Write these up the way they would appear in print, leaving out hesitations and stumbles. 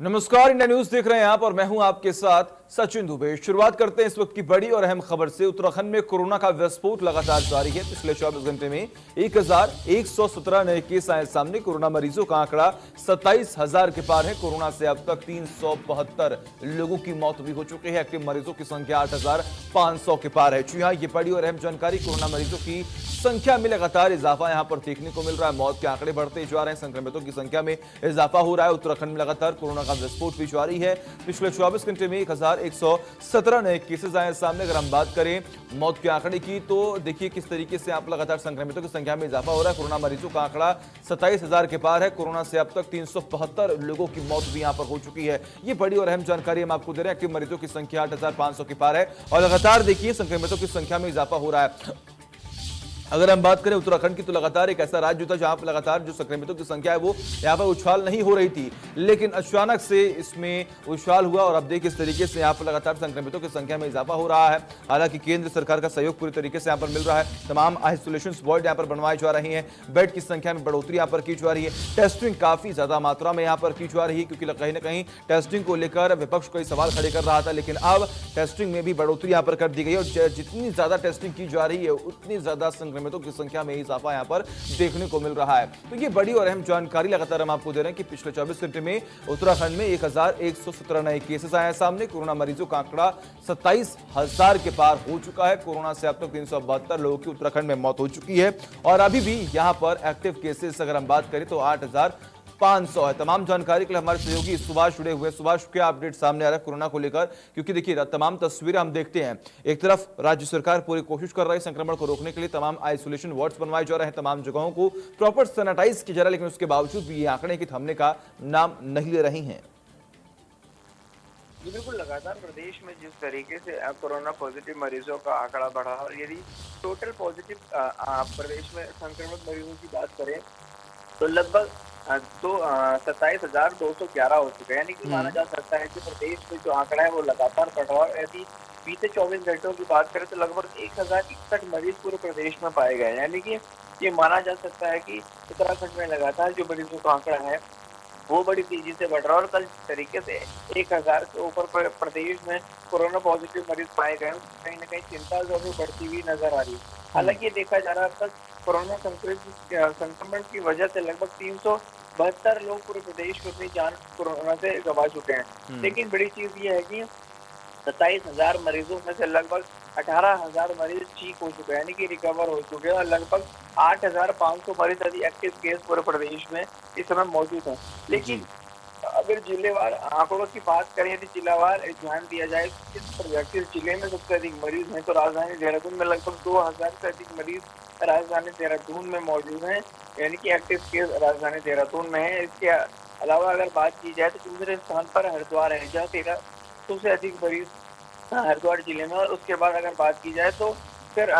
नमस्कार, India news देख रहे हैं आप और मैं हूं आपके साथ सचिन दुबे। शुरुआत करते हैं इस वक्त की बड़ी और अहम खबर से। उत्तराखंड में कोरोना का विस्फोट लगातार जारी है। पिछले 24 घंटे में 1117 नए केस आए सामने। कोरोना मरीजों का आंकड़ा 27,000 के पार है। कोरोना से अब तक 372 लोगों की मौत भी हो चुकी है। एक्टिव मरीजों की संख्या 8,500 के पार है। जी हां, ये बड़ी और अहम जानकारी। कोरोना मरीजों की संख्या में लगातार इजाफा यहां पर देखने को मिल रहा है। मौत के आंकड़े बढ़ते जा रहे हैं, संक्रमितों की संख्या में इजाफा हो रहा है। उत्तराखंड में लगातार कोरोना का विस्फोट भी जारी है। पिछले 24 घंटे में 1117 नए केसेस आए सामने। अगर हम बात करें मौत के आंकड़े की तो देखिए किस तरीके से आप लगातार संक्रमितों की संख्या में इजाफा हो रहा है। कोरोना मरीजों का आंकड़ा 27,000 के पार है। कोरोना से अब तक 372 लोगों की मौत भी यहां पर हो चुकी है। ये बड़ी और अहम जानकारी हम आपको दे रहे हैं। एक्टिव मरीजों की संख्या 8,500 के पार है और लगातार देखिए संक्रमितों की संख्या में इजाफा हो रहा है। अगर हम बात करें उत्तराखंड की तो लगातार एक ऐसा राज्य था जहां पर लगातार जो संक्रमितों की संख्या है वो यहां पर उछाल नहीं हो रही थी, लेकिन अचानक से इसमें उछाल हुआ और अब देखिए इस तरीके से यहां पर लगातार संक्रमितों की संख्या में इजाफा हो रहा है। हालांकि केंद्र सरकार का सहयोग पूरी तरीके से यहां पर मिल रहा है। तमाम आइसोलेशन वार्ड यहां पर बनवाए जा रहे हैं। बेड की संख्या में बढ़ोतरी यहां पर की जा रही है। टेस्टिंग काफी ज्यादा मात्रा में यहां पर की जा रही है, क्योंकि कहीं ना कहीं टेस्टिंग को लेकर विपक्ष कई सवाल खड़े कर रहा था, लेकिन अब टेस्टिंग में भी बढ़ोतरी यहां पर कर दी गई और जितनी ज्यादा टेस्टिंग की जा रही है उतनी ज्यादा संक्रमितों की संख्या में इजाफा यहां पर देखने को मिल रहा है। तो ये बड़ी और अहम जानकारी लगातार हम आपको दे रहे हैं कि पिछले 24 घंटे में उत्तराखंड में 1117 नए केसेस आए सामने। कोरोना मरीजों का आंकड़ा 27,000 के पार हो चुका है। कोरोना से अब तक 372 लोगों की उत्तराखंड में मौत हो चुकी है और अभी भी यहां पर एक्टिव केसेस अगर हम बात करें तो 8,500 है। तमाम जानकारी के लिए हमारे सहयोगी सुभाष जुड़े हुए। सुभाष, क्या अपडेट सामने आ रहा है कोरोना को लेकर? क्योंकि देखिए तमाम तस्वीरें हम देखते हैं, एक तरफ राज्य सरकार पूरी कोशिश कर रही है संक्रमण को रोकने के लिए, तमाम आइसोलेशन वार्ड्स बनवाए जा रहे हैं, तमाम जगहों को प्रॉपर सैनिटाइज किया जा रहा है, लेकिन उसके बावजूद भी ये आंकड़े की थमने का नाम नहीं ले रही हैं। जी बिल्कुल, लगातार प्रदेश में जिस तरीके से कोरोना पॉजिटिव मरीजों का आंकड़ा बढ़ा और यदि टोटल पॉजिटिव प्रदेश में संक्रमित मरीजों की बात करें तो लगभग 27,211 हो चुके हैं। यानी कि माना जा सकता है कि प्रदेश में जो आंकड़ा है वो लगातार बढ़ रहा है। यदि बीते 24 घंटों की बात करें तो लगभग 1,061 मरीज पूरे प्रदेश में पाए गए। यानी कि ये माना जा सकता है कि उत्तराखंड में लगातार जो मरीजों का आंकड़ा है वो बड़ी तेजी से बढ़ रहा है और कल जिस तरीके से 1,000 से ऊपर प्रदेश में कोरोना पॉजिटिव मरीज पाए गए, कहीं न कहीं चिंता जरूर बढ़ती हुई नजर आ रही है। हालांकि ये देखा जा रहा है अब तक कोरोना संक्रमण की वजह से लगभग 372 लोग पूरे प्रदेश में अपनी जान कोरोना से गंवा चुके हैं। लेकिन बड़ी चीज ये है कि 27,000 मरीजों में से लगभग 18,000 मरीज ठीक हो चुके हैं, यानी कि रिकवर हो चुके हैं और लगभग 8,500 मरीज अभी एक्टिव केस पूरे प्रदेश में इस समय मौजूद हैं। लेकिन अगर जिलेवार आंकड़ों की बात करें, यदि जिलावार ध्यान दिया जाए किस जिले में सबसे अधिक मरीज हैं तो राजधानी देहरादून में लगभग 2,000 से अधिक मरीज राजधानी देहरादून में मौजूद हैं, यानी कि एक्टिव केस राजधानी देहरादून में है। इसके अलावा अगर बात की जाए तो दूसरे स्थान पर हरिद्वार है, जहाँ 1,300 से अधिक मरीज हरिद्वार जिले में, और उसके बाद अगर बात की जाए तो फिर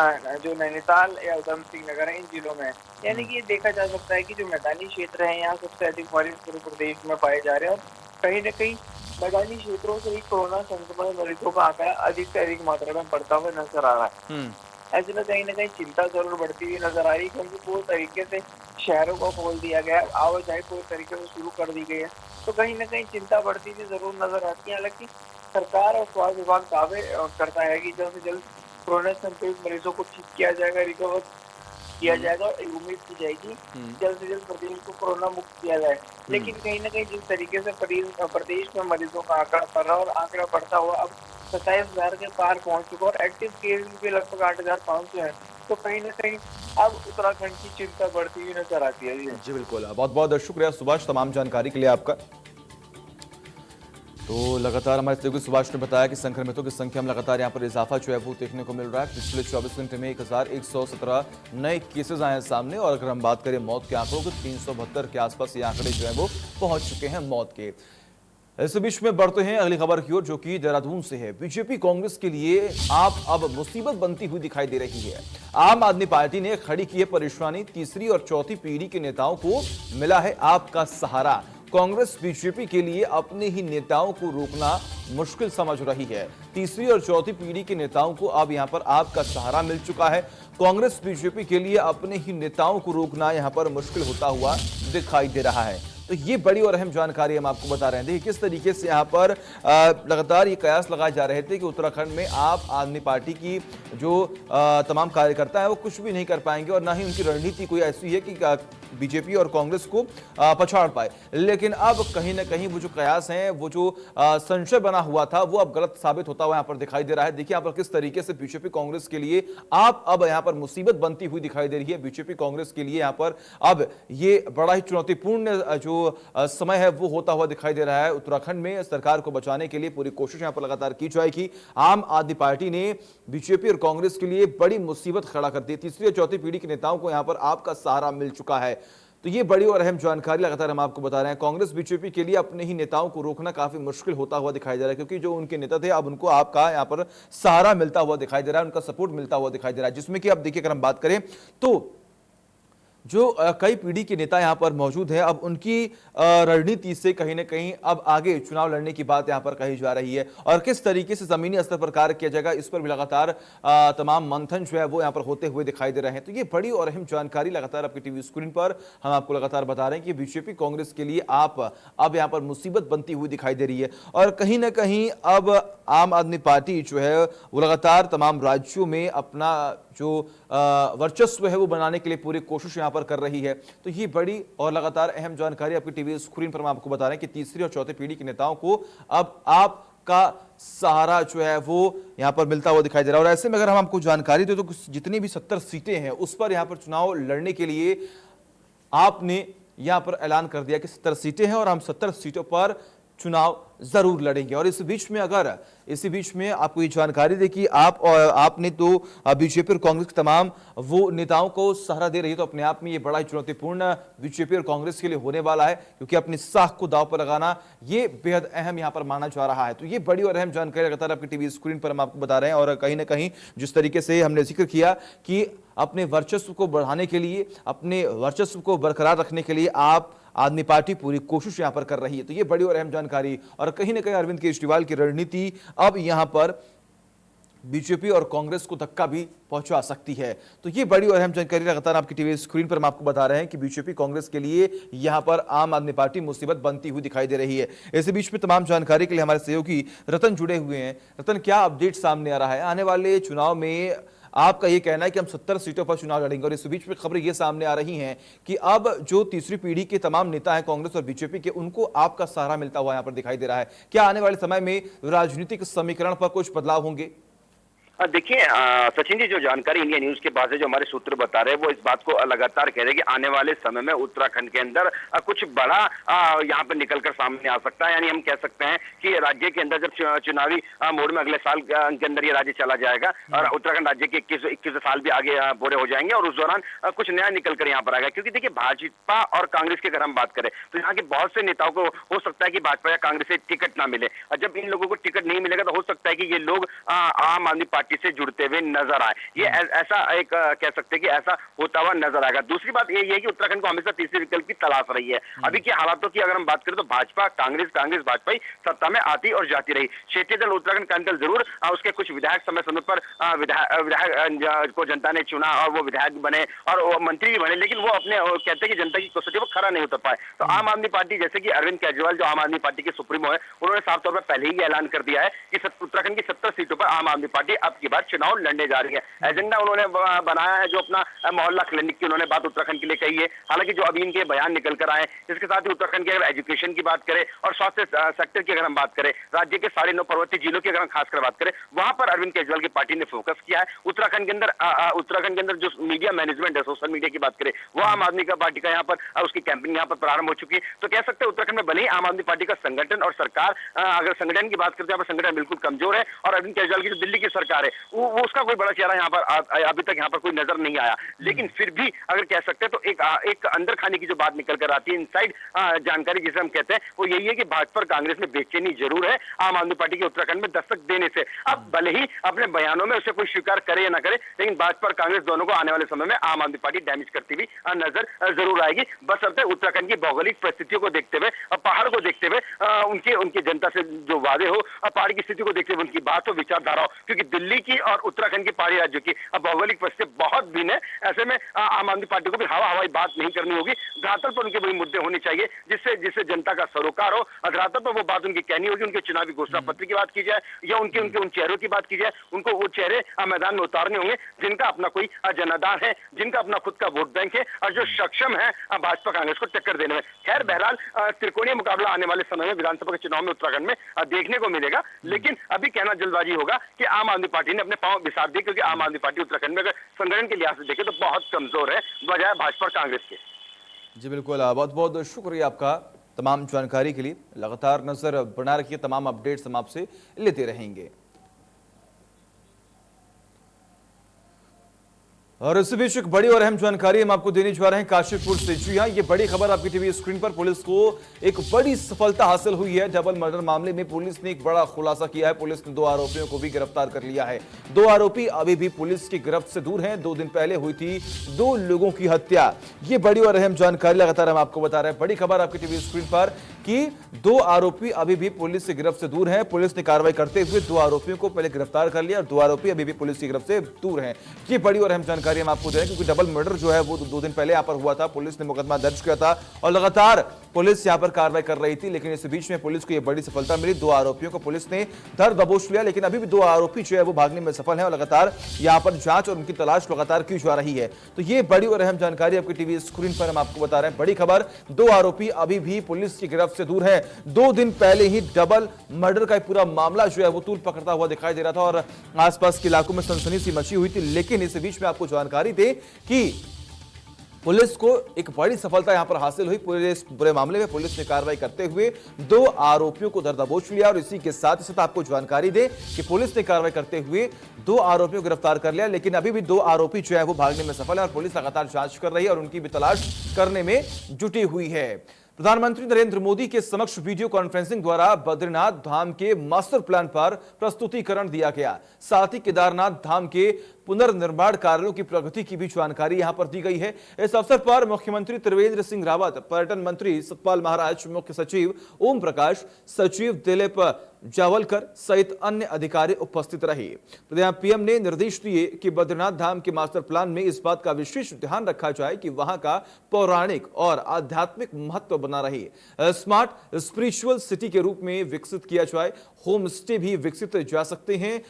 जो नैनीताल या उधम सिंह नगर है इन जिलों में। यानी कि ये देखा जा सकता है कि जो मैदानी क्षेत्र है यहाँ सबसे अधिक मरीज पूरे प्रदेश में पाए जा रहे हैं और कहीं न कहीं मैदानी क्षेत्रों से ही कोरोना संक्रमण मरीजों का आंकड़ा अधिक से अधिक मात्रा में बढ़ता हुआ नजर आ रहा है। ऐसे में कहीं न कहीं चिंता जरूर बढ़ती हुई नजर आ रही है, क्योंकि पूरी तरीके से शहरों को खोल दिया गया है, आवाजाही पूरी तरीके से शुरू कर दी गई है, तो कहीं न कहीं चिंता बढ़ती हुई जरूर नजर आती है। हालांकि सरकार और स्वास्थ्य विभाग दावे करता है कि जल्द से जल्द कोरोना संक्रमित मरीजों को ठीक किया जाएगा, रिकवर किया जाएगा और उम्मीद की जाएगी जल्द से जल्द प्रदेश को कोरोना मुक्त किया जाए। लेकिन कहीं न कहीं जिस तरीके से प्रदेश में मरीजों का आंकड़ा बढ़ रहा है और आंकड़ा बढ़ता हुआ अब 27,000 के पार पहुंच चुका और एक्टिव केस भी लगभग 8,500 है, तो कहीं न कहीं अब उत्तराखंड की चिंता बढ़ती हुई नजर आती है। जी बिल्कुल, बहुत बहुत शुक्रिया सुभाष तमाम जानकारी के लिए आपका। तो लगातार हमारे सहयोगी सुभाष ने बताया कि संक्रमितों की संख्या में लगातार यहां पर इजाफा जो है वो देखने को मिल रहा है। पिछले 24 घंटे में 1,117 नए केसेस आए हैं सामने और अगर हम बात करें मौत के आंकड़ों तो 372 के आसपास ये आंकड़े जो है वो पहुंच चुके हैं मौत के। इस बीच में बढ़ते हैं अगली खबर की ओर, जो कि देहरादून से है। बीजेपी कांग्रेस के लिए आप अब मुसीबत बनती हुई दिखाई दे रही है। आम आदमी पार्टी ने खड़ी की है परेशानी। तीसरी और चौथी पीढ़ी के नेताओं को मिला है आपका सहारा। कांग्रेस बीजेपी के लिए अपने ही नेताओं को रोकना मुश्किल समझ रही है। तीसरी और चौथी पीढ़ी के नेताओं को अब यहां पर आपका सहारा मिल चुका है। कांग्रेस बीजेपी के लिए अपने ही नेताओं को रोकना यहां पर मुश्किल होता हुआ दिखाई दे रहा है। तो ये बड़ी और अहम जानकारी हम आपको बता रहे हैं। देखिए किस तरीके से यहाँ पर लगातार ये कयास लगाए जा रहे थे कि उत्तराखंड में आप आदमी पार्टी की जो तमाम कार्यकर्ता है वो कुछ भी नहीं कर पाएंगे और ना ही उनकी रणनीति कोई ऐसी है कि बीजेपी और कांग्रेस को पछाड़ पाए। लेकिन अब कहीं ना कहीं वो जो कयास हैं, वो जो संशय बना हुआ था, वो अब गलत साबित होता हुआ यहाँ पर दिखाई दे रहा है। देखिए यहाँ पर किस तरीके से बीजेपी कांग्रेस के लिए आप अब यहाँ पर मुसीबत बनती हुई दिखाई दे रही है। बीजेपी कांग्रेस के लिए यहाँ पर अब ये बड़ा ही चुनौतीपूर्ण जो समय है वो होता हुआ दिखाई दे रहा है। उत्तराखंड में सरकार को बचाने के लिए पूरी कोशिश यहाँ पर लगातार की जाएगी। आम आदमी पार्टी ने बीजेपी और कांग्रेस के लिए बड़ी मुसीबत खड़ा कर दी। तीसरी और चौथी पीढ़ी के नेताओं को यहाँ पर आपका सहारा मिल चुका है। तो ये बड़ी और अहम जानकारी लगातार हम आपको बता रहे हैं। कांग्रेस बीजेपी के लिए अपने ही नेताओं को रोकना काफी मुश्किल होता हुआ दिखाई दे रहा है, क्योंकि जो उनके नेता थे अब उनको आपका यहाँ पर सहारा मिलता हुआ दिखाई दे रहा है, उनका सपोर्ट मिलता हुआ दिखाई दे रहा है। जिसमें कि अब देखिए अगर हम बात करें तो जो कई पीढ़ी के नेता यहां पर मौजूद हैं, अब उनकी रणनीति से कहीं ना कहीं अब आगे चुनाव लड़ने की बात यहां पर कही जा रही है और किस तरीके से जमीनी स्तर पर कार्य किया जाएगा इस पर भी लगातार तमाम मंथन जो है वो यहां पर होते हुए दिखाई दे रहे हैं। तो ये बड़ी और अहम जानकारी लगातार आपकी टीवी स्क्रीन पर हम आपको लगातार बता रहे हैं कि बीजेपी कांग्रेस के लिए आप अब यहां पर मुसीबत बनती हुई दिखाई दे रही है और कहीं ना कहीं अब आम आदमी पार्टी जो है वो लगातार तमाम राज्यों में अपना जो वर्चस्व है वो बनाने के लिए पूरी कोशिश यहां पर कर रही है। तो ये बड़ी और लगातार अहम जानकारी आपकी टीवी स्क्रीन पर हम आपको बता रहे हैं कि तीसरी और चौथी पीढ़ी के नेताओं को अब आपका सहारा जो है वो यहां पर मिलता हुआ दिखाई दे रहा है। और ऐसे में अगर हम आपको जानकारी दें तो जितनी भी 70 सीटें हैं उस पर यहां पर चुनाव लड़ने के लिए आपने यहां पर ऐलान कर दिया कि 70 सीटें हैं और हम 70 सीटों पर चुनाव जरूर लड़ेंगे। और इसी बीच में आपको ये जानकारी दे कि आपने तो बीजेपी और कांग्रेस के तमाम वो नेताओं को सहारा दे रही है, तो अपने आप में ये बड़ा ही चुनौतीपूर्ण बीजेपी और कांग्रेस के लिए होने वाला है, क्योंकि अपनी साख को दांव पर लगाना ये बेहद अहम यहां पर माना जा रहा है। तो ये बड़ी और अहम जानकारी लगातार आपकी टीवी स्क्रीन पर हम आपको बता रहे हैं और कहीं ना कहीं जिस तरीके से हमने जिक्र किया कि अपने वर्चस्व को बढ़ाने के लिए, अपने वर्चस्व को बरकरार रखने के लिए आप आदमी पार्टी पूरी कोशिश यहां पर कर रही है। तो ये बड़ी और अहम जानकारी और कहीं ना कहीं अरविंद केजरीवाल की रणनीति अब यहां पर बीजेपी और कांग्रेस को धक्का भी पहुंचा सकती है। तो ये बड़ी और अहम जानकारी लगातार आपकी टीवी स्क्रीन पर हम आपको बता रहे हैं कि बीजेपी कांग्रेस के लिए यहां पर आम आदमी पार्टी मुसीबत बनती हुई दिखाई दे रही है। इसी बीच में तमाम जानकारी के लिए हमारे सहयोगी रतन जुड़े हुए हैं। रतन, क्या अपडेट सामने आ रहा है? आने वाले चुनाव में आपका ये कहना है कि हम 70 सीटों पर चुनाव लड़ेंगे और इस बीच में खबरें ये सामने आ रही हैं कि अब जो तीसरी पीढ़ी के तमाम नेता हैं कांग्रेस और बीजेपी के, उनको आपका सहारा मिलता हुआ यहां पर दिखाई दे रहा है। क्या आने वाले समय में राजनीतिक समीकरण पर कुछ बदलाव होंगे? देखिए सचिन जी, जो जानकारी इंडिया न्यूज के पास है, जो हमारे सूत्र बता रहे हैं, वो इस बात को लगातार कह रहे हैं कि आने वाले समय में उत्तराखंड के अंदर कुछ बड़ा यहाँ पर निकलकर सामने आ सकता है। यानी हम कह सकते हैं कि राज्य के अंदर जब चुनावी मोड में अगले साल के अंदर ये राज्य चला जाएगा और उत्तराखंड राज्य के 21 साल भी आगे पूरे हो जाएंगे और उस दौरान कुछ नया निकल कर यहाँ पर आएगा। क्योंकि देखिए भाजपा और कांग्रेस की अगर हम बात करें तो यहाँ के बहुत से नेताओं को हो सकता है कि भाजपा या कांग्रेस से टिकट ना मिले, और जब इन लोगों को टिकट नहीं मिलेगा तो हो सकता है कि ये लोग आम आदमी पार्टी से जुड़ते हुए नजर आए। ये ऐसा एक कह सकते हैं कि ऐसा होता हुआ नजर आएगा। दूसरी बात ये है कि उत्तराखंड को हमेशा तीसरे विकल्प की तलाश रही है। अभी के हालातों की अगर हम बात करें तो भाजपा कांग्रेस भाजपा ही सत्ता में आती और जाती रही। क्षेत्रीय दल उत्तराखंड क्रांति दल जरूर उसके कुछ विधायक समय समय पर विधायक को जनता ने चुना और वो विधायक बने और वो मंत्री भी बने, लेकिन वो अपने कहते हैं कि जनता की कसौटी वो खरा नहीं उतर पाए। तो आम आदमी पार्टी, जैसे कि अरविंद केजरीवाल जो आम आदमी पार्टी के सुप्रीमो है, उन्होंने साफ तौर पर पहले ही ऐलान कर दिया है कि उत्तराखंड की 70 सीटों पर आम आदमी पार्टी अब की बार चुनाव लड़ने जा रही है। एजेंडा उन्होंने बनाया है, जो अपना मोहल्ला क्लिनिक की उन्होंने बात उत्तराखंड के लिए कही है। हालांकि जो अभी इनके बयान निकल कर आए, इसके साथ ही उत्तराखंड के अगर एजुकेशन की बात करें और स्वास्थ्य सेक्टर की अगर हम बात करें, राज्य के 9.5 पर्वतीय जिलों की अगर हम खासकर बात करें, वहां पर अरविंद केजरीवाल की पार्टी ने फोकस किया है। उत्तराखंड के अंदर जो मीडिया मैनेजमेंट है, सोशल मीडिया की बात करें, वो आम आदमी का पार्टी का यहाँ पर उसकी कैंपेनिंग यहाँ पर प्रारंभ हो चुकी है। तो कह सकते हैं उत्तराखंड में भले ही आम आदमी पार्टी का संगठन और सरकार, अगर संगठन की बात करते हैं, संगठन बिल्कुल कमजोर है और अरविंद केजरीवाल की जो दिल्ली की सरकार है वो उसका कोई बड़ा चेहरा यहाँ पर अभी तक यहाँ पर कोई नजर नहीं आया। लेकिन फिर भी अगर कह सकते हैं तो एक अंदर खाने की जो बात निकल कर आती है, इनसाइड जानकारी जिसे हम कहते हैं, वो यही है कि भाजपा और कांग्रेस में बेचैनी जरूर है आम आदमी पार्टी के उत्तराखंड में दस्तक देने से। अब भले ही अपने बयानों में उसे कोई स्वीकार करे या ना करे, लेकिन भाजपा और कांग्रेस दोनों को आने वाले समय में आम आदमी पार्टी डैमेज करती हुई नजर जरूर आएगी। बस अब उत्तराखंड की भौगोलिक परिस्थितियों को देखते हुए और पहाड़ को देखते हुए उनके जनता से जो वादे हो और पहाड़ की स्थिति को देखते हुए उनकी बात हो, विचारधारा हो, क्योंकि दिल्ली दिल्ली की और उत्तराखंड की पहाड़ी राज्यों की भौगोलिक परिस्थिति बहुत भिन्न है। ऐसे में आम आदमी पार्टी को भी हवाई बात नहीं करनी होगी, धरातल पर उनके वही मुद्दे होने चाहिए जिससे जिससे जनता का सरोकार हो। धरातल पर वो बात उनकी कहनी होगी, उनके चुनावी घोषणा पत्र की बात की जाए या उनके उनके उन चेहरों की बात की जाए। उनको वो चेहरे मैदान में उतारने होंगे जिनका अपना कोई जनाधार है, जिनका अपना खुद का वोट बैंक है और जो सक्षम है भाजपा कांग्रेस को टक्कर देने में। खैर बहरहाल त्रिकोणीय मुकाबला आने वाले समय में विधानसभा के चुनाव में उत्तराखंड में देखने को मिलेगा, लेकिन अभी कहना जल्दबाजी होगा कि आम आदमी पार्टी ने अपने पांव बिसार दिए, क्योंकि आम आदमी पार्टी उत्तराखंड में अगर संगठन के लिहाज से देखें तो बहुत कमजोर है बजाय भाजपा और कांग्रेस के। जी बिल्कुल, बहुत बहुत शुक्रिया आपका तमाम जानकारी के लिए। लगातार नजर बना रखिए, तमाम अपडेट्स हम आपसे लेते रहेंगे। और इस बीच एक बड़ी और अहम जानकारी हम आपको देने जा रहे हैं काशीपुर से। जी हां, ये बड़ी खबर आपकी टीवी स्क्रीन पर। पुलिस को एक बड़ी सफलता हासिल हुई है। डबल मर्डर मामले में पुलिस ने एक बड़ा खुलासा किया है। पुलिस ने 2 आरोपियों को भी गिरफ्तार कर लिया है। 2 आरोपी अभी भी पुलिस की गिरफ्त से दूर हैं। 2 दिन पहले हुई थी 2 लोगों की हत्या। ये बड़ी और अहम जानकारी लगातार हम आपको बता रहे हैं। बड़ी खबर आपकी टीवी स्क्रीन पर कि 2 आरोपी अभी भी पुलिस की गिरफ्त से दूर हैं। पुलिस ने कार्रवाई करते हुए 2 आरोपियों को पहले गिरफ्तार कर लिया और 2 आरोपी अभी भी पुलिस की गिरफ्त से दूर हैं। ये बड़ी और अहम जानकारी हम आपको दे रहे हैं, क्योंकि डबल मर्डर जो है वो 2 दिन पहले यहां पर हुआ था। पुलिस ने मुकदमा दर्ज किया था और लगातार पुलिस यहां पर कार्रवाई कर रही थी, लेकिन इस बीच में पुलिस को यह बड़ी सफलता मिली। 2 आरोपियों को पुलिस ने धर दबोच लिया, लेकिन अभी भी 2 आरोपी जो है वो भागने में सफल हैं और लगातार यहां पर जांच और उनकी तलाश लगातार की जा रही है। तो ये बड़ी और अहम जानकारी आपकी टीवी स्क्रीन पर हम आपको बता रहे हैं। बड़ी खबर, 2 आरोपी अभी भी पुलिस की गिरफ्त से दूर है। 2 दिन पहले ही डबल मर्डर का पूरा मामला जो है वो तूल पकड़ता हुआ दिखाई दे रहा था और आसपास के इलाकों में सनसनी सी मची हुई थी। लेकिन इस बीच में आपको जानकारी दे कि पुलिस को एक बड़ी सफलता यहां पर हासिल हुई। पूरे मामले में पुलिस ने कार्रवाई करते हुए 2 आरोपियों को धर दबोच लिया और इसी के साथ आपको जानकारी दे कि पुलिस ने कार्रवाई करते हुए 2 आरोपियों को गिरफ्तार कर लिया, लेकिन अभी भी 2 आरोपी जो है वो भागने में सफल है और पुलिस लगातार जांच कर रही है और उनकी भी तलाश करने में जुटी हुई है। प्रधानमंत्री नरेंद्र मोदी के समक्ष वीडियो कॉन्फ्रेंसिंग द्वारा बद्रीनाथ धाम के मास्टर प्लान पर प्रस्तुतिकरण दिया गया। साथ ही केदारनाथ धाम के पुनर्निर्माण कार्यों की प्रगति की भी जानकारी यहां पर दी गई है। इस अवसर पर मुख्यमंत्री त्रिवेंद्र सिंह रावत, पर्यटन मंत्री सतपाल महाराज, मुख्य सचिव ओम प्रकाश, सचिव दिलीप जावलकर सहित अन्य अधिकारी उपस्थित रहे। पीएम ने निर्देश दिए कि बद्रीनाथ धाम के मास्टर प्लान में इस बात का विशेष ध्यान रखा जाए कि वहां का पौराणिक और आध्यात्मिक महत्व बना रहे। स्मार्ट स्पिरिचुअल सिटी के रूप में विकसित किया जाए। होम स्टे भी विकसित जा सकते हैं।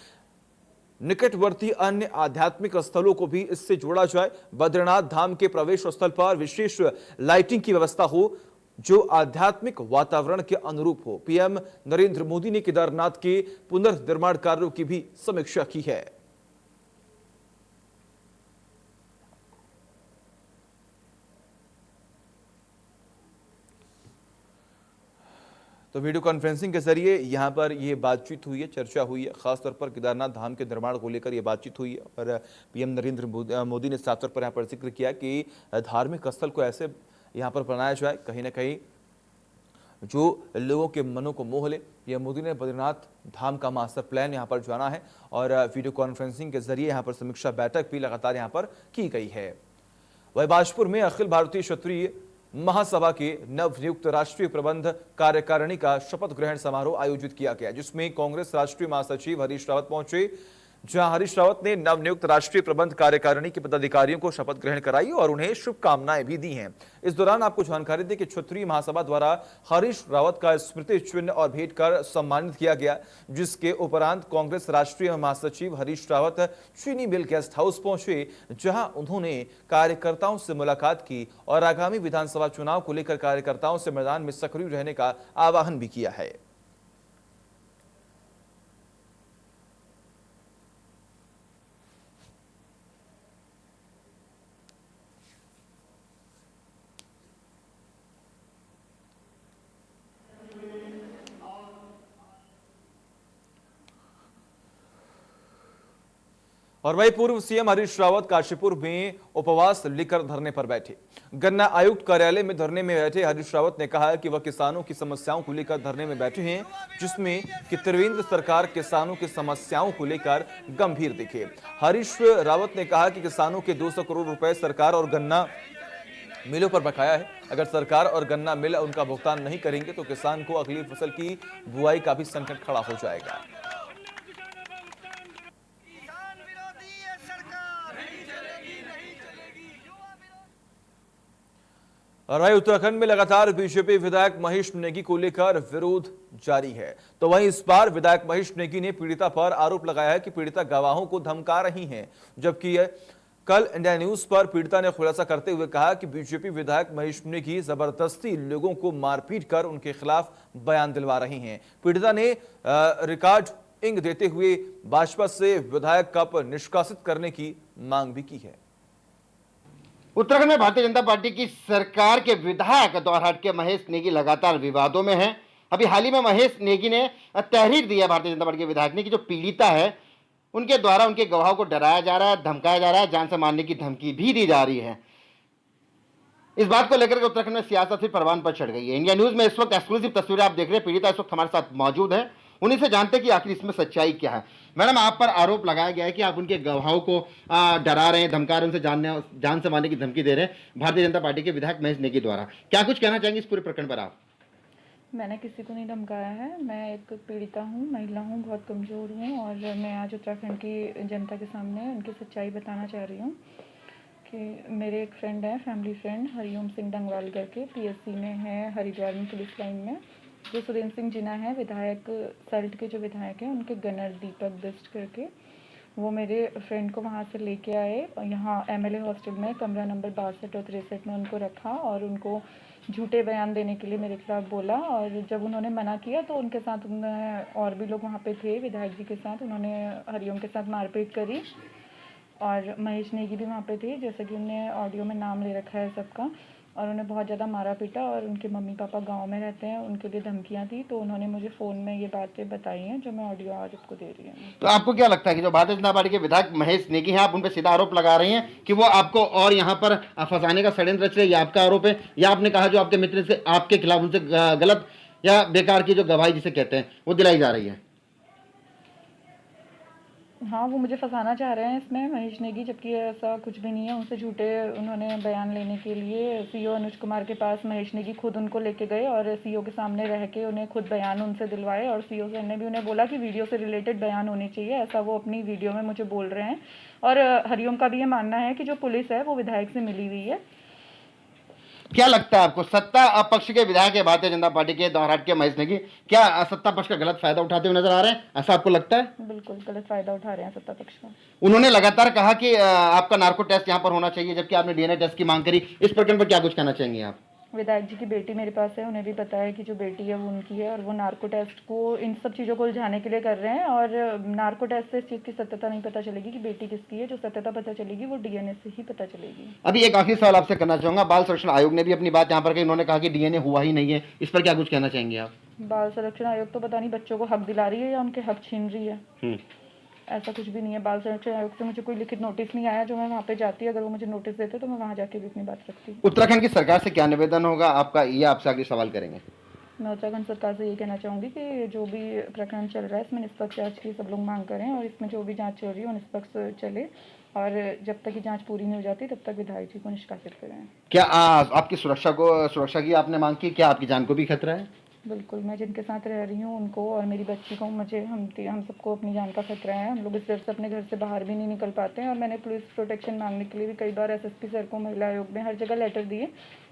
निकटवर्ती अन्य आध्यात्मिक स्थलों को भी इससे जोड़ा जाए। बद्रीनाथ धाम के प्रवेश स्थल पर विशेष लाइटिंग की व्यवस्था हो जो आध्यात्मिक वातावरण के अनुरूप हो। पीएम नरेंद्र मोदी ने केदारनाथ के पुनर्निर्माण कार्यों की भी समीक्षा की है। तो वीडियो कॉन्फ्रेंसिंग के जरिए यहां पर यह बातचीत हुई है, चर्चा हुई है। खासतौर पर केदारनाथ धाम के निर्माण को लेकर यह बातचीत हुई है और पीएम नरेंद्र मोदी ने साफ तौर पर यहां पर जिक्र किया कि धार्मिक स्थल को ऐसे यहां पर बनाया जाए कहीं ना कहीं जो लोगों के मनों को मोह ले। पीएम मोदी ने बद्रीनाथ धाम का मास्टर प्लान यहां पर जाना है और वीडियो कॉन्फ्रेंसिंग के जरिए यहां पर समीक्षा बैठक भी लगातार यहां पर की गई है। वही बाजपुर में अखिल भारतीय क्षत्रिय महासभा के नवनियुक्त राष्ट्रीय प्रबंध कार्यकारिणी का शपथ ग्रहण समारोह आयोजित किया गया, जिसमें कांग्रेस राष्ट्रीय महासचिव हरीश रावत पहुंचे। जहां हरीश रावत ने नवनियुक्त राष्ट्रीय प्रबंध कार्यकारिणी के पदाधिकारियों को शपथ ग्रहण कराई और उन्हें शुभकामनाएं भी दी हैं। इस दौरान आपको जानकारी दें कि क्षत्रिय महासभा द्वारा हरीश रावत का स्मृति चिन्ह और भेंट कर सम्मानित किया गया, जिसके उपरांत कांग्रेस राष्ट्रीय महासचिव हरीश रावत चीनी मिल गेस्ट हाउस पहुंचे, जहां उन्होंने कार्यकर्ताओं से मुलाकात की और आगामी विधानसभा चुनाव को लेकर कार्यकर्ताओं से मैदान में सक्रिय रहने का आह्वान भी किया है। और वही पूर्व सीएम हरीश रावत काशीपुर में उपवास लेकर धरने पर बैठे। गन्ना आयुक्त कार्यालय में धरने में बैठे हरीश रावत ने कहा कि वह किसानों की समस्याओं को लेकर धरने में बैठे हैं, जिसमें कि त्रिवेंद्र सरकार किसानों की समस्याओं को लेकर गंभीर दिखे। हरीश रावत ने कहा कि किसानों के 200 करोड़ रुपए सरकार और गन्ना मिलों पर बकाया है। अगर सरकार और गन्ना मिल उनका भुगतान नहीं करेंगे तो किसान को अगली फसल की बुआई का भी संकट खड़ा हो जाएगा। और वहीं उत्तराखंड में लगातार बीजेपी विधायक महेश नेगी को लेकर विरोध जारी है। तो वहीं इस बार विधायक महेश नेगी ने पीड़िता पर आरोप लगाया है कि पीड़िता गवाहों को धमका रही हैं, जबकि कल इंडिया न्यूज पर पीड़िता ने खुलासा करते हुए कहा कि बीजेपी विधायक महेश नेगी जबरदस्ती लोगों को मारपीट कर उनके खिलाफ बयान दिलवा रही हैं। पीड़िता ने रिकॉर्डिंग देते हुए भाजपा से विधायक का निष्कासित करने की मांग भी की है। उत्तराखंड में भारतीय जनता पार्टी की सरकार के विधायक दौराहाट के महेश नेगी लगातार विवादों में हैं। अभी हाल ही में महेश नेगी ने तहरीर दी है भारतीय जनता पार्टी के विधायक ने कि जो पीड़िता है उनके द्वारा उनके गवाहों को डराया जा रहा है, धमकाया जा रहा है, जान से मारने की धमकी भी दी जा रही है। इस बात को लेकर के उत्तराखंड में सियासत फिर परवान पर चढ़ गई है। इंडिया न्यूज में इस वक्त एक्सक्लूसिव तस्वीरें आप देख रहे हैं। पीड़िता इस वक्त हमारे साथ मौजूद है, उन्हीं से जानते हैं कि आखिर इसमें सच्चाई क्या है। मैडम, आप पर आरोप लगाया गया है कि आप उनके गवाहों को डरा रहे हैं, धमका रहे हैं, उनसे जान से मारने की धमकी दे रहे हैं भारतीय जनता पार्टी के विधायक महेश नेगी द्वारा। क्या कुछ कहना चाहेंगे इस पूरे प्रकरण पर आप? मैंने किसी को नहीं धमकाया है। मैं एक पीड़िता हूँ, महिला हूँ, बहुत कमज़ोर हूँ और मैं आज उत्तराखंड की जनता के सामने उनकी सच्चाई बताना चाह रही हूँ कि मेरे एक फ्रेंड है, फैमिली फ्रेंड हरिओम सिंह डंगवाल करके, पीएससी में है हरिद्वार में पुलिस लाइन में। जो सुरेंद्र सिंह जिना है विधायक सल्ट के जो विधायक हैं उनके गनर दीपक बिस्ट करके, वो मेरे फ्रेंड को वहाँ से लेके आए और यहाँ एमएलए हॉस्टल में कमरा नंबर 62 और 63 में उनको रखा और उनको झूठे बयान देने के लिए मेरे खिलाफ बोला। और जब उन्होंने मना किया तो उनके साथ और भी लोग वहाँ पे थे विधायक जी के साथ, उन्होंने हरिओम के साथ मारपीट करी और महेश नेगी भी वहाँ पे थे, जैसा कि उन्होंने ऑडियो में नाम ले रखा है सबका, और उन्हें बहुत ज़्यादा मारा पीटा। और उनके मम्मी पापा गांव में रहते हैं, उनके लिए धमकियां थी, तो उन्होंने मुझे फ़ोन में ये बातें बताई हैं जो मैं ऑडियो आज आपको दे रही हूँ। तो आपको क्या लगता है कि जो भारतीय जनता पार्टी के विधायक महेश नेगी हैं, आप उन पर सीधा आरोप लगा रही हैं कि वो आपको और यहाँ पर फंसाने का षड्यंत्र रच रहे हैं, ये आपका आरोप है, या आपने कहा जो आपके मित्र से आपके खिलाफ उनसे गलत या बेकार की जो गवाही जिसे कहते हैं वो दिलाई जा रही है? हाँ, वो मुझे फंसाना चाह रहे हैं इसमें महेश नेगी, जबकि ऐसा कुछ भी नहीं है। उनसे झूठे उन्होंने बयान लेने के लिए सीओ अनुज कुमार के पास महेश नेगी खुद उनको लेके गए और सीओ के सामने रह के उन्हें खुद बयान उनसे दिलवाए और सीओ सर ने भी उन्हें बोला कि वीडियो से रिलेटेड बयान होने चाहिए, ऐसा वो अपनी वीडियो में मुझे बोल रहे हैं। और हरिओम का भी ये मानना है कि जो पुलिस है वो विधायक से मिली हुई है। क्या लगता है आपको, सत्ता पक्ष के विधायक है भारतीय जनता पार्टी के दौराहाट के महेश नेगी, क्या सत्ता पक्ष का गलत फायदा उठाते हुए नजर आ रहे हैं, ऐसा आपको लगता है? बिल्कुल गलत फायदा उठा रहे हैं सत्ता पक्ष का। उन्होंने लगातार कहा कि आपका नार्को टेस्ट यहाँ पर होना चाहिए, जबकि आपने डीएनए टेस्ट की मांग करी। इस प्रकरण पर क्या कुछ कहना चाहेंगे आप? विधायक जी की बेटी मेरे पास है, उन्हें भी पता है कि जो बेटी है वो उनकी है और वो नार्को टेस्ट को इन सब चीज़ों को उलझाने के लिए कर रहे हैं। और नार्को टेस्ट से इस चीज़ की सत्यता नहीं पता चलेगी कि बेटी किसकी है, जो सत्यता पता चलेगी वो डीएनए से ही पता चलेगी। अभी एक आखिरी सवाल आपसे करना चाहूंगा, बाल संरक्षण आयोग ने भी अपनी बात यहाँ पर कही, उन्होंने कहा कि डीएनए हुआ ही नहीं है, इस पर क्या कुछ कहना चाहेंगे आप? बाल संरक्षण आयोग तो पता नहीं बच्चों को हक दिला रही है या उनके हक छीन रही है, ऐसा कुछ भी नहीं है। बाल संरक्षण आयोग से मुझे कोई लिखित नोटिस नहीं आया जो मैं वहाँ पे जाती, अगर वो मुझे नोटिस देते तो मैं वहाँ जाके भी अपनी बात रखती। उत्तराखंड की सरकार से क्या निवेदन होगा आपका, ये आपसे आगे सवाल करेंगे। मैं उत्तराखंड सरकार से ये कहना चाहूँगी कि जो भी प्रकरण चल रहा है इसमें निष्पक्ष जाँच की सब लोग मांग करें और इसमें जो भी जाँच चल रही है वो निष्पक्ष चले और जब तक की जाँच पूरी नहीं हो जाती तब तक विधायक जी को निष्कासित करें। क्या आपकी सुरक्षा की आपने मांग की, क्या आपकी जान को भी खतरा है? बिल्कुल, मैं जिनके साथ रह रही हूँ उनको और मेरी बच्ची को, मुझे हम सबको अपनी जान का खतरा है। हम लोग इस डर से अपने घर से बाहर भी नहीं निकल पाते हैं और मैंने पुलिस प्रोटेक्शन मांगने के लिए भी कई बार एसएसपी सर को, महिला आयोग में, हर जगह लेटर दिए,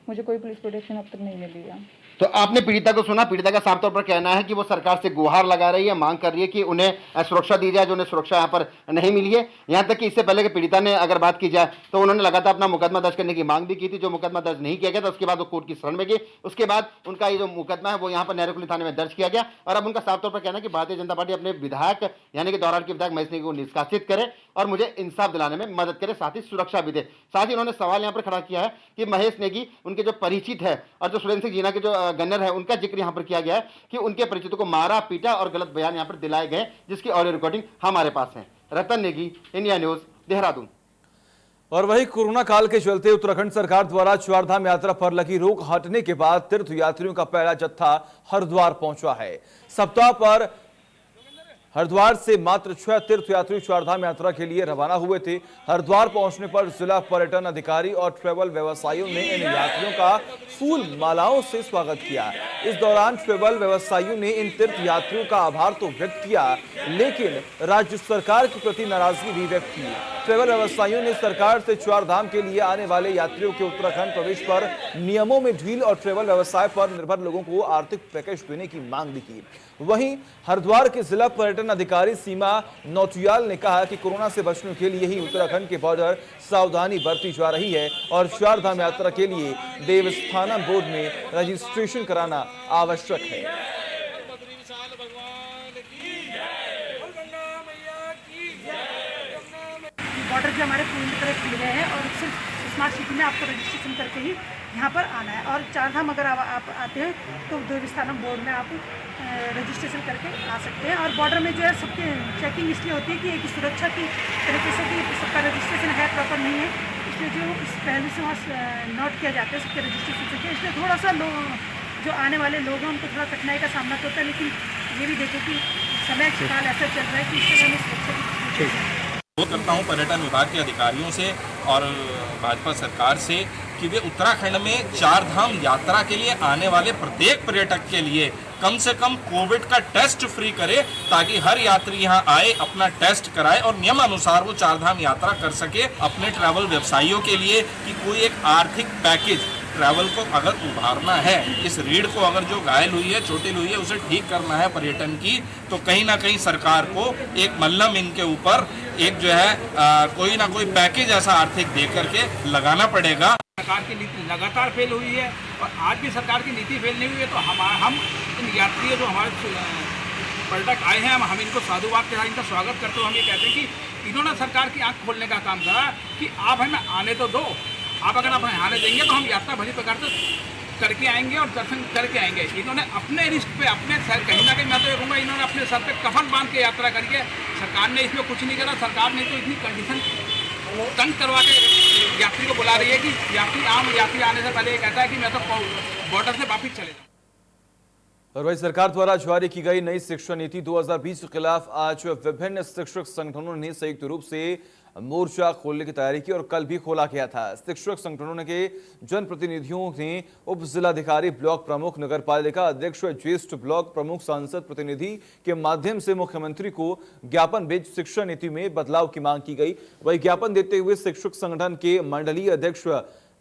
मुझे कोई पुलिस प्रोटेक्शन अब तक नहीं मिली है। तो आपने पीड़िता को सुना, पीड़िता का साफ तौर पर कहना है कि वो सरकार से गुहार लगा रही है, मांग कर रही है कि उन्हें सुरक्षा दी जाए, जो उन्हें सुरक्षा यहाँ पर नहीं मिली है। यहाँ तक कि इससे पहले कि पीड़िता ने अगर बात की जाए तो उन्होंने लगातार अपना मुकदमा दर्ज करने की मांग भी की थी, जो मुकदमा दर्ज नहीं किया गया था। उसके बाद वो कोर्ट की शरण में गई, उसके बाद उनका ये जो मुकदमा है वो यहाँ पर नेहरुकुली थाने में दर्ज किया गया और अब उनका साफ तौर पर कहना है कि भारतीय जनता पार्टी अपने विधायक यानी कि दौराहाट के विधायक महेश नेगी को निष्कासित करे और मुझे इंसाफ दिलाने में मदद करे, साथ ही सुरक्षा भी दे। साथ ही उन्होंने सवाल यहाँ पर खड़ा किया है कि महेश नेगी उनके जो परिचित है और जो सुरेंद्र सिंह जीना के जो गन्नर है उनका जिक्र यहाँ पर किया गया है कि उनके परिचितों को मारा पीटा और गलत बयान यहाँ पर दिलाए गए, जिसकी ऑडियो रिकॉर्डिंग हमारे पास है। रतन नेगी, इंडिया न्यूज, देहरादून। और वही कोरोना काल के चलते उत्तराखंड सरकार द्वारा चारधाम यात्रा पर लगी रोक हटने के बाद तीर्थ यात्रियों का पहला जत्था हरिद्वार पहुंचा है। सप्ताह पर हरिद्वार से मात्र 6 तीर्थयात्री चारधाम यात्रा के लिए रवाना हुए थे। हरिद्वार पहुंचने पर जिला पर्यटन अधिकारी और ट्रैवल व्यवसायियों ने इन यात्रियों का फूल मालाओं से स्वागत किया। इस दौरान ट्रैवल व्यवसायियों ने इन तीर्थ यात्रियों का आभार तो व्यक्त किया, लेकिन राज्य सरकार के प्रति नाराजगी भी व्यक्त की। ट्रैवल व्यवसायियों ने सरकार से चारधाम के लिए आने वाले यात्रियों के उत्तराखंड प्रवेश पर नियमों में ढील और ट्रैवल व्यवसाय पर निर्भर लोगों को आर्थिक पैकेज देने की मांग भी की। वहीं हरिद्वार के जिला पर्यटन अधिकारी सीमा नौटियाल ने कहा कि कोरोना से बचने के लिए ही उत्तराखंड के बॉर्डर सावधानी बरती जा रही है और चारधाम यात्रा के लिए देवस्थानम बोर्ड में रजिस्ट्रेशन कराना आवश्यक है। बॉर्डर जो हमारे पूरी तरह खुल गए हैं और सिर्फ स्मार्ट सिटी में आपको रजिस्ट्रेशन करके ही यहाँ पर आना है। और चारधाम अगर आप आते हैं तो देवस्थानम बोर्ड में आप रजिस्ट्रेशन करके आ सकते हैं। और बॉर्डर में जो है सबके चेकिंग इसलिए होती है कि एक सुरक्षा की तरीके से कि सबका रजिस्ट्रेशन है प्रॉपर नहीं है, इसलिए जो इस पहले से वहाँ नोट किया जाता है सबके रजिस्ट्रेशन से। इसलिए थोड़ा सा जो आने वाले लोग हैं उनको थोड़ा कठिनाई का सामना होता है, लेकिन ये भी देखो कि समय काल ऐसा चल रहा है कि इससे हमें सुरक्षा की अनुरोध करता हूँ पर्यटन विभाग के अधिकारियों से और भाजपा सरकार से कि वे उत्तराखंड में चारधाम यात्रा के लिए आने वाले प्रत्येक पर्यटक के लिए कम से कम कोविड का टेस्ट फ्री करे, ताकि हर यात्री यहाँ आए, अपना टेस्ट कराए और नियम अनुसार वो चारधाम यात्रा कर सके। अपने ट्रैवल व्यवसायियों के लिए कि कोई एक आर्थिक पैकेज ट्रैवल को अगर उभारना है, इस रीढ़ को अगर जो घायल हुई है, चोटिल हुई है, उसे ठीक करना है पर्यटन की, तो कहीं ना कहीं सरकार को एक मल्लम इनके ऊपर एक जो है कोई ना कोई पैकेज ऐसा आर्थिक दे करके लगाना पड़ेगा। सरकार की नीति लगातार फेल हुई है और आज भी सरकार की नीति फेल नहीं हुई है, तो हम इन यात्रियों जो हमारे पर्यटक आए हैं हम इनको साधुवाद के साथ इनका स्वागत करते हुए हम ये कहते हैं कि इन्होंने सरकार की आंख खोलने का काम करा कि आप हमें आने तो दो, आप अगर आप हमें आने देंगे तो हम यात्रा भली प्रकार से करके आएंगे और दर्शन करके आएंगे। इन्होंने अपने रिस्क पे अपने सर कहीं ना कहीं मैं तो ये कहूँगा इन्होंने अपने सर पे कफन बांध के यात्रा करिए। सरकार ने इसमें कुछ नहीं करा, सरकार ने तो इतनी कंडीशन तंग करवा के यात्री को बुला रही है कि आम यात्री आने से पहले ये कहता है कि मैं तो बॉर्डर से वापिस चले जाऊँ। और वही सरकार द्वारा जारी की गई नई शिक्षा नीति 2020 के खिलाफ आज विभिन्न शिक्षक संगठनों ने संयुक्त रूप से मोर्चा खोलने की तैयारी की और कल भी खोला गया था। शिक्षक संगठनों के जनप्रतिनिधियों ने उप जिलाधिकारी, ब्लॉक प्रमुख, नगर पालिका अध्यक्ष, ज्येष्ठ ब्लॉक प्रमुख, सांसद प्रतिनिधि के माध्यम से मुख्यमंत्री को ज्ञापन भेज शिक्षा नीति में बदलाव की मांग की गई। वही ज्ञापन देते हुए शिक्षक संगठन के मंडलीय अध्यक्ष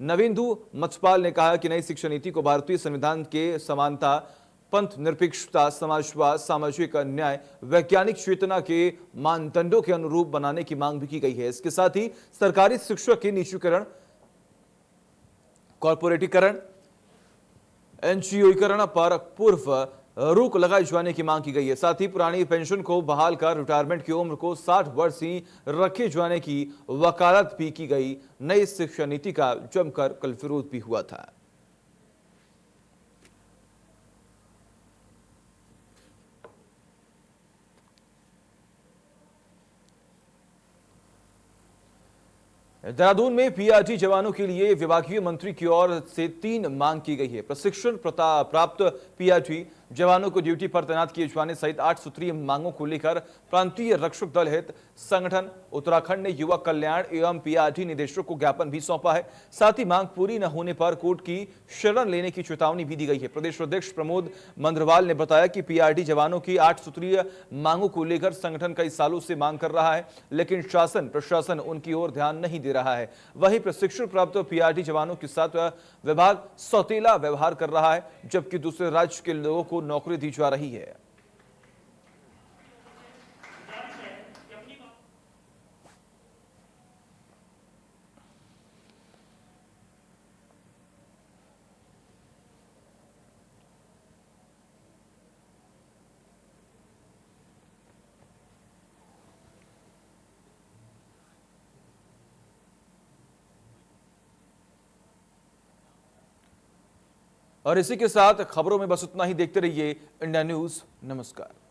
नविंदु मछपाल ने कहा कि नई शिक्षा नीति को भारतीय संविधान के समानता, पंथ निरपेक्षता, समाजवाद, सामाजिक न्याय, वैज्ञानिक चेतना के मानदंडों के अनुरूप बनाने की मांग भी की गई है। इसके साथ ही सरकारी शिक्षा के निजीकरण, कॉर्पोरेटीकरण, एनजीओकरण पर पूर्व रोक लगाए जाने की मांग की गई है। साथ ही पुरानी पेंशन को बहाल कर रिटायरमेंट की उम्र को 60 वर्ष ही रखे जाने की वकालत भी की गई। नई शिक्षा नीति का जमकर कल विरोध भी हुआ था। देहरादून में पीआरटी जवानों के लिए विभागीय मंत्री की ओर से 3 मांग की गई है। प्रशिक्षण प्राप्त पीआरटी जवानों को ड्यूटी पर तैनात किए जाने सहित 8 सूत्रीय मांगों को लेकर प्रांतीय रक्षक दल हित संगठन उत्तराखंड ने युवा कल्याण एवं पीआरटी निदेशक को ज्ञापन भी सौंपा है। साथ ही मांग पूरी न होने पर कोर्ट की शरण लेने की चेतावनी भी दी गई है। प्रदेश अध्यक्ष प्रमोद मंद्रवाल ने बताया कि पीआरटी जवानों की 8 सूत्रीय मांगों को लेकर संगठन कई सालों से मांग कर रहा है, लेकिन शासन प्रशासन उनकी ओर ध्यान नहीं दे रहा है। वहीं प्रशिक्षण प्राप्त पीआरटी जवानों के साथ विभाग सौतेला व्यवहार कर रहा है, जबकि दूसरे राज्य के लोगों को नौकरी दी जा रही है। और इसी के साथ खबरों में बस उतना ही। देखते रहिए इंडिया न्यूज। नमस्कार।